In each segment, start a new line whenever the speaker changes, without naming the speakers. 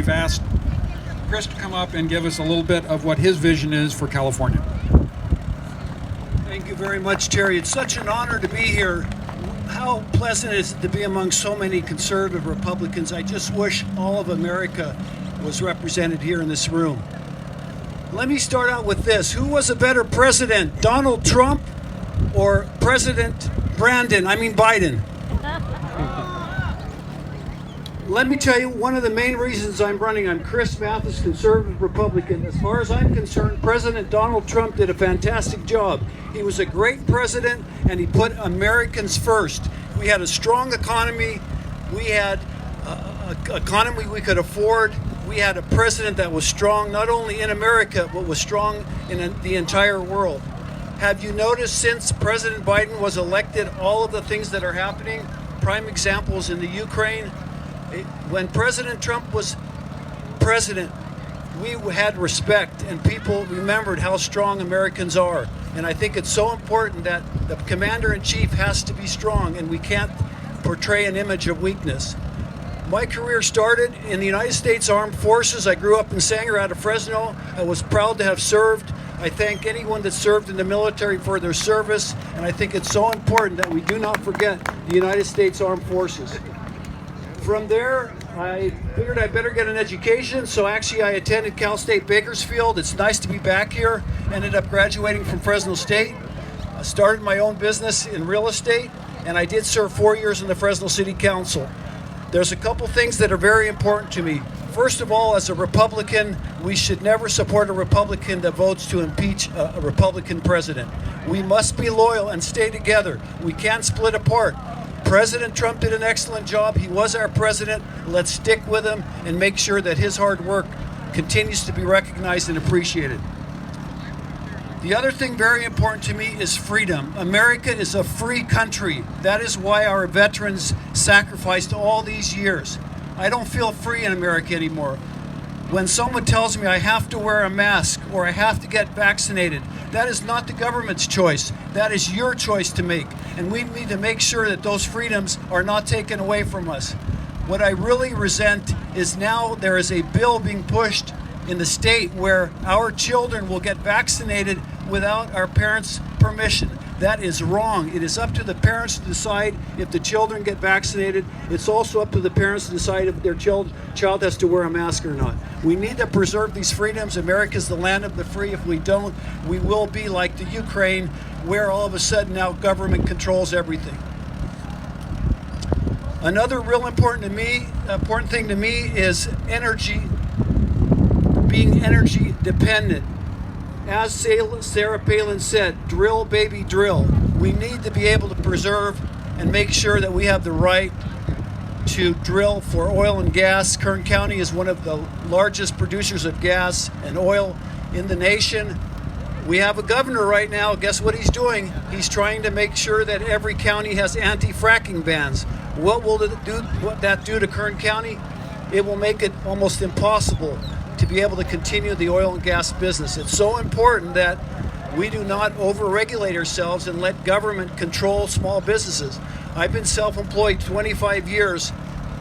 We've asked Chris to come up and give us a little bit of what his vision is for California.
Thank you very much, Terry. It's such an honor to be here. How pleasant is it to be among so many conservative Republicans? I just wish all of America was represented here in this room. Let me start out with this. Who was a better president, Donald Trump or President Biden? Let me tell you one of the main reasons I'm running. I'm Chris Mathis, conservative Republican. As far as I'm concerned, President Donald Trump did a fantastic job. He was a great president, and he put Americans first. We had a strong economy. We had an economy we could afford. We had a president that was strong, not only in America, but was strong in the entire world. Have you noticed since President Biden was elected, all of the things that are happening? Prime examples in the Ukraine. When President Trump was president, we had respect and people remembered how strong Americans are. And I think it's so important that the commander-in-chief has to be strong, and we can't portray an image of weakness. My career started in the United States Armed Forces. I grew up in Sanger out of Fresno. I was proud to have served. I thank anyone that served in the military for their service, and I think it's so important that we do not forget the United States Armed Forces. From there, I figured I better get an education, so actually I attended Cal State Bakersfield. It's nice to be back here. Ended up graduating from Fresno State. I started my own business in real estate, and I did serve 4 years in the Fresno City Council. There's a couple things that are very important to me. First of all, as a Republican, we should never support a Republican that votes to impeach a Republican president. We must be loyal and stay together. We can't split apart. President Trump did an excellent job. He was our president. Let's stick with him and make sure that his hard work continues to be recognized and appreciated. The other thing very important to me is freedom. America is a free country. That is why our veterans sacrificed all these years. I don't feel free in America anymore. When someone tells me I have to wear a mask or I have to get vaccinated, that is not the government's choice. That is your choice to make. And we need to make sure that those freedoms are not taken away from us. What I really resent is now there is a bill being pushed in the state where our children will get vaccinated without our parents' permission. That is wrong. It is up to the parents to decide if the children get vaccinated. It's also up to the parents to decide if their child has to wear a mask or not. We need to preserve these freedoms. America is the land of the free. If we don't, we will be like the Ukraine, where all of a sudden now government controls everything. Another real important thing to me is energy, being energy dependent. As Sarah Palin said, drill, baby, drill. We need to be able to preserve and make sure that we have the right to drill for oil and gas. Kern County is one of the largest producers of gas and oil in the nation. We have a governor right now. Guess what he's doing? He's trying to make sure that every county has anti-fracking bans. What will that do to Kern County? It will make it almost impossible to be able to continue the oil and gas business. It's so important that we do not over-regulate ourselves and let government control small businesses. I've been self-employed 25 years.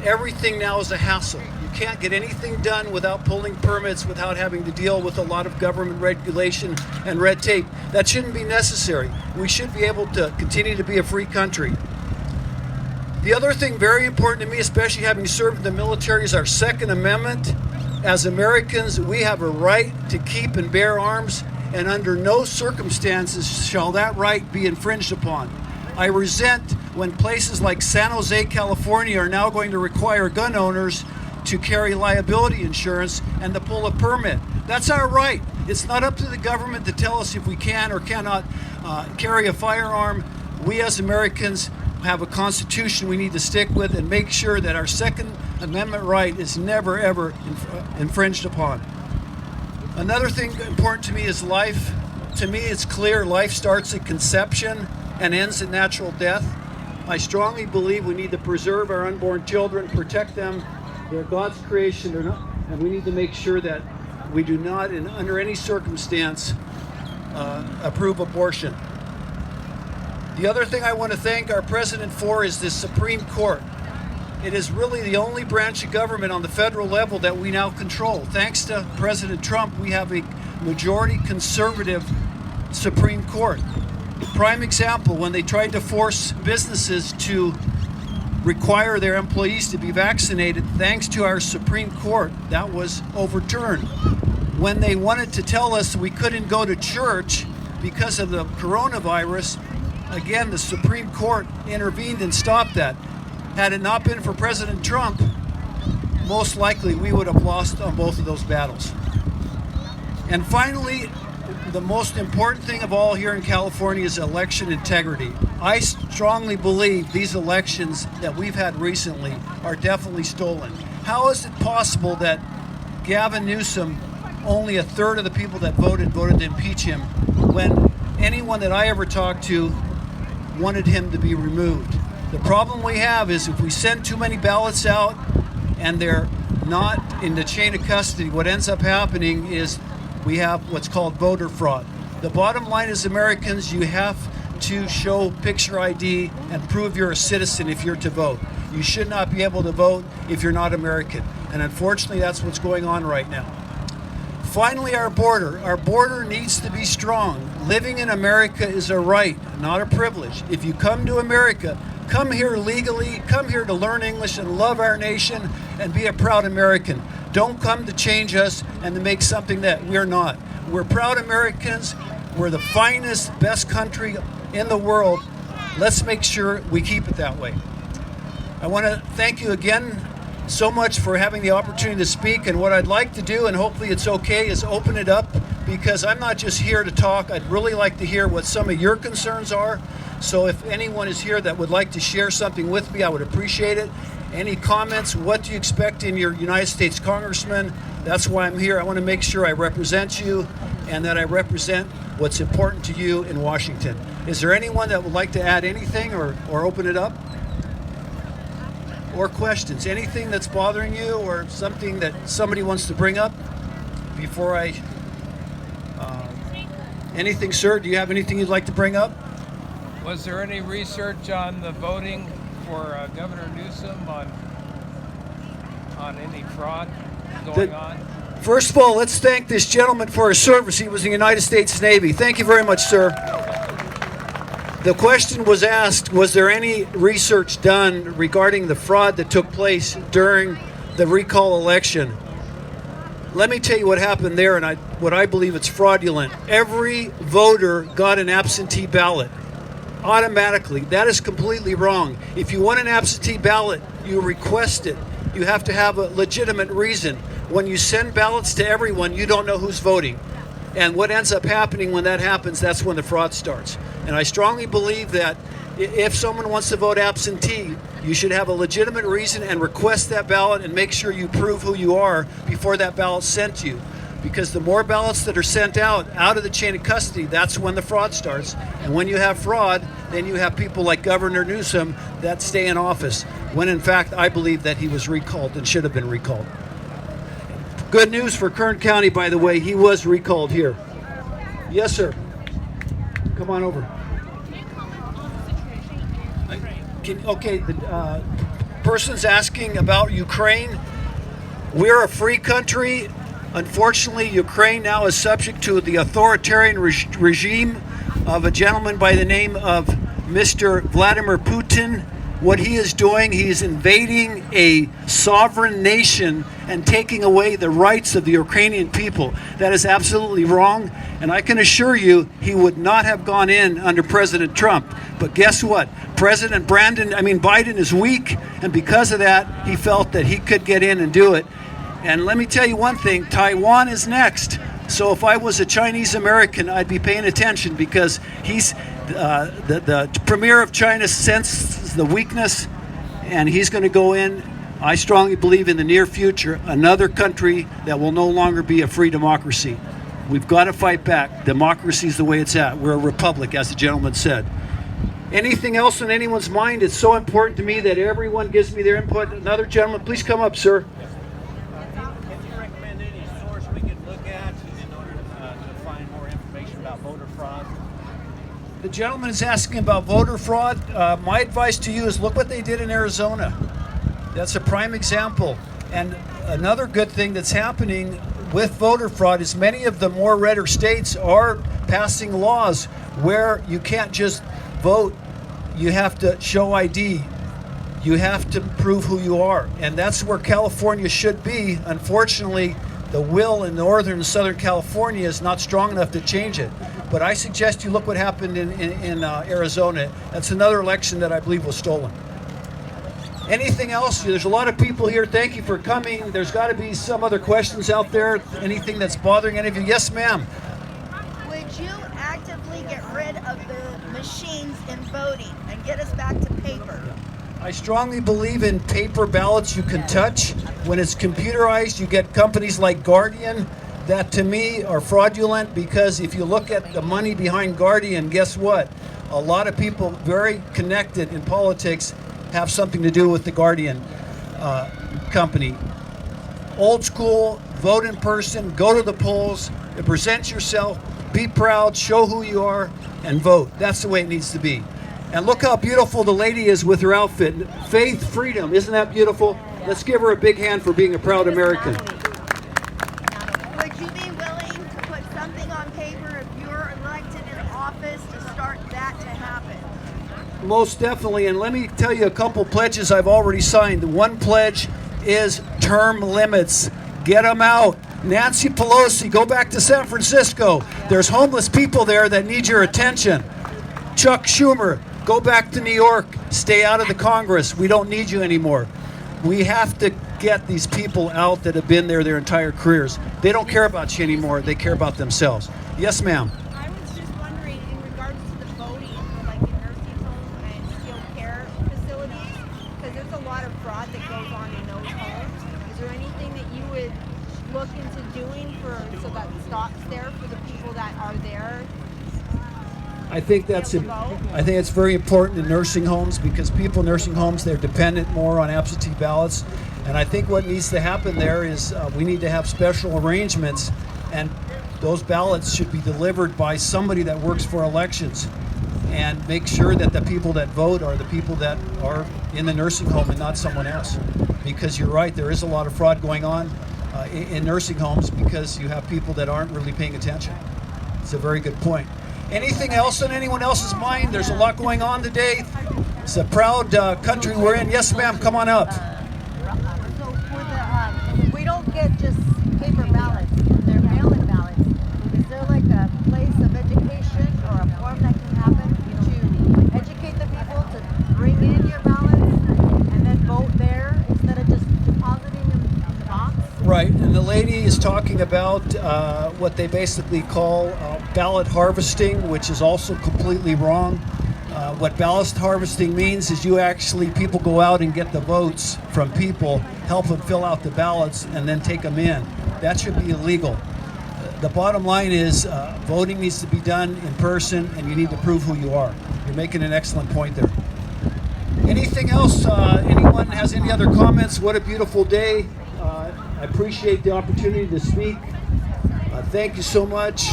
Everything now is a hassle. You can't get anything done without pulling permits, without having to deal with a lot of government regulation and red tape. That shouldn't be necessary. We should be able to continue to be a free country. The other thing very important to me, especially having served in the military, is our Second Amendment. As Americans, we have a right to keep and bear arms, and under no circumstances shall that right be infringed upon. I resent when places like San Jose, California are now going to require gun owners to carry liability insurance and to pull a permit. That's our right. It's not up to the government to tell us if we can or cannot carry a firearm. We as Americans have a constitution we need to stick with and make sure that our Second Amendment right is never, ever infringed upon. Another thing important to me is life. To me, it's clear life starts at conception and ends at natural death. I strongly believe we need to preserve our unborn children, protect them. They're God's creation, and we need to make sure that we do not, under any circumstance, approve abortion. The other thing I want to thank our president for is the Supreme Court. It is really the only branch of government on the federal level that we now control. Thanks to President Trump, we have a majority conservative Supreme Court. Prime example, when they tried to force businesses to require their employees to be vaccinated, thanks to our Supreme Court, that was overturned. When they wanted to tell us we couldn't go to church because of the coronavirus, again, the Supreme Court intervened and stopped that. Had it not been for President Trump, most likely we would have lost on both of those battles. And finally, the most important thing of all here in California is election integrity. I strongly believe these elections that we've had recently are definitely stolen. How is it possible that Gavin Newsom, only a third of the people that voted to impeach him, when anyone that I ever talked to wanted him to be removed? The problem we have is if we send too many ballots out and they're not in the chain of custody, what ends up happening is we have what's called voter fraud. The bottom line is, Americans, you have to show picture ID and prove you're a citizen if you're to vote. You should not be able to vote if you're not American. And unfortunately, that's what's going on right now. Finally, our border. Our border needs to be strong. Living in America is a right, not a privilege. If you come to America, come here legally, come here to learn English and love our nation and be a proud American. Don't come to change us and to make something that we're not. We're proud Americans. We're the finest, best country in the world. Let's make sure we keep it that way. I want to thank you again so much for having the opportunity to speak. And what I'd like to do, and hopefully it's okay, is open it up, because I'm not just here to talk. I'd really like to hear what some of your concerns are. So if anyone is here that would like to share something with me, I would appreciate it. Any comments? What do you expect in your United States congressman? That's why I'm here. I want to make sure I represent you and that I represent what's important to you in Washington. Is there anyone that would like to add anything or open it up? Or questions? Anything that's bothering you or something that somebody wants to bring up before I... anything, sir? Do you have anything you'd like to bring up?
Was there any research on the voting for Governor Newsom on any fraud going on?
First of all, let's thank this gentleman for his service. He was in the United States Navy. Thank you very much, sir. The question was asked, was there any research done regarding the fraud that took place during the recall election? Let me tell you what happened there, and what I believe it's fraudulent. Every voter got an absentee ballot automatically. That is completely wrong. If you want an absentee ballot, you request it. You have to have a legitimate reason. When you send ballots to everyone, you don't know who's voting. And what ends up happening when that happens, that's when the fraud starts. And I strongly believe that if someone wants to vote absentee, you should have a legitimate reason and request that ballot and make sure you prove who you are before that ballot's sent to you. Because the more ballots that are sent out of the chain of custody, that's when the fraud starts. And when you have fraud, then you have people like Governor Newsom that stay in office, when in fact I believe that he was recalled and should have been recalled. Good news for Kern County, by the way, he was recalled here. Yes, sir. Come on over. Okay, the person's asking about Ukraine. We're a free country. Unfortunately, Ukraine now is subject to the authoritarian regime of a gentleman by the name of Mr. Vladimir Putin. What he is doing, he is invading a sovereign nation and taking away the rights of the Ukrainian people. That is absolutely wrong, and I can assure you he would not have gone in under President Trump. But guess what? President Biden is weak, and because of that, he felt that he could get in and do it. And let me tell you one thing, Taiwan is next. So if I was a Chinese American, I'd be paying attention, because he's the premier of China senses the weakness, and he's going to go in, I strongly believe, in the near future, another country that will no longer be a free democracy. We've got to fight back. Democracy is the way it's at. We're a republic, as the gentleman said. Anything else on anyone's mind? It's so important to me that everyone gives me their input. Another gentleman, please come up, sir.
Can you recommend any source we could look at in order to find more information about voter fraud?
The gentleman is asking about voter fraud. My advice to you is look what they did in Arizona. That's a prime example. And another good thing that's happening with voter fraud is many of the more redder states are passing laws where you can't just vote, you have to show ID. You have to prove who you are. And that's where California should be. Unfortunately, the will in northern and southern California is not strong enough to change it. But I suggest you look what happened in Arizona. That's another election that I believe was stolen. Anything else? There's a lot of people here. Thank you for coming. There's got to be some other questions out there. Anything that's bothering any of you? Yes, ma'am.
Would you actively get rid of the machines in voting and get us back to paper?
I strongly believe in paper ballots you can touch. When it's computerized, you get companies like Guardian that to me are fraudulent, because if you look at the money behind Guardian, guess what? A lot of people very connected in politics have something to do with the Guardian company. Old school, vote in person, go to the polls, present yourself, be proud, show who you are, and vote. That's the way it needs to be. And look how beautiful the lady is with her outfit. Faith, freedom, isn't that beautiful? Let's give her a big hand for being a proud American.
Would you be willing to put something on paper if you're elected in office to start that to happen?
Most definitely, and let me tell you a couple pledges I've already signed. One pledge is term limits. Get them out. Nancy Pelosi, go back to San Francisco. There's homeless people there that need your attention. Chuck Schumer, go back to New York. Stay out of the Congress. We don't need you anymore. We have to get these people out that have been there their entire careers. They don't care about you anymore. They care about themselves. Yes, ma'am.
I was just wondering, in regards to the voting for like in nursing homes and skilled care facilities, because there's a lot of fraud that goes on in those homes. Is there anything that you would look into doing so that stops there for the people that are there?
I think it's very important in nursing homes, because people in nursing homes, they're dependent more on absentee ballots. And I think what needs to happen there is we need to have special arrangements, and those ballots should be delivered by somebody that works for elections, and make sure that the people that vote are the people that are in the nursing home and not someone else. Because you're right, there is a lot of fraud going on in nursing homes, because you have people that aren't really paying attention. It's a very good point. Anything else on anyone else's mind? There's a lot going on today. It's a proud country we're in. Yes, ma'am, come on up.
So for the, we don't get just paper ballots, they're mail-in ballots. Is there like a place of education or a form that can happen to educate the people to bring in your ballots and then vote there instead of just depositing them in the box?
Right, and the lady is talking about what they basically call ballot harvesting, which is also completely wrong. What ballot harvesting means is people go out and get the votes from people, help them fill out the ballots, and then take them in. That should be illegal. The bottom line is voting needs to be done in person, and you need to prove who you are. You're making an excellent point there. Anything else? Anyone has any other comments? What a beautiful day. I appreciate the opportunity to speak. Thank you so much.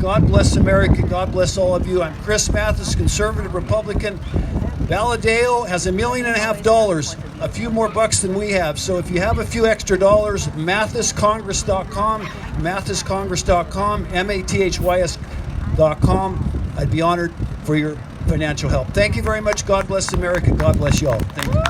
God bless America. God bless all of you. I'm Chris Mathis, conservative Republican. Valadeo has $1.5 million, a few more bucks than we have. So if you have a few extra dollars, mathiscongress.com, mathiscongress.com, mathys.com. I'd be honored for your financial help. Thank you very much. God bless America. God bless you all. Thank you.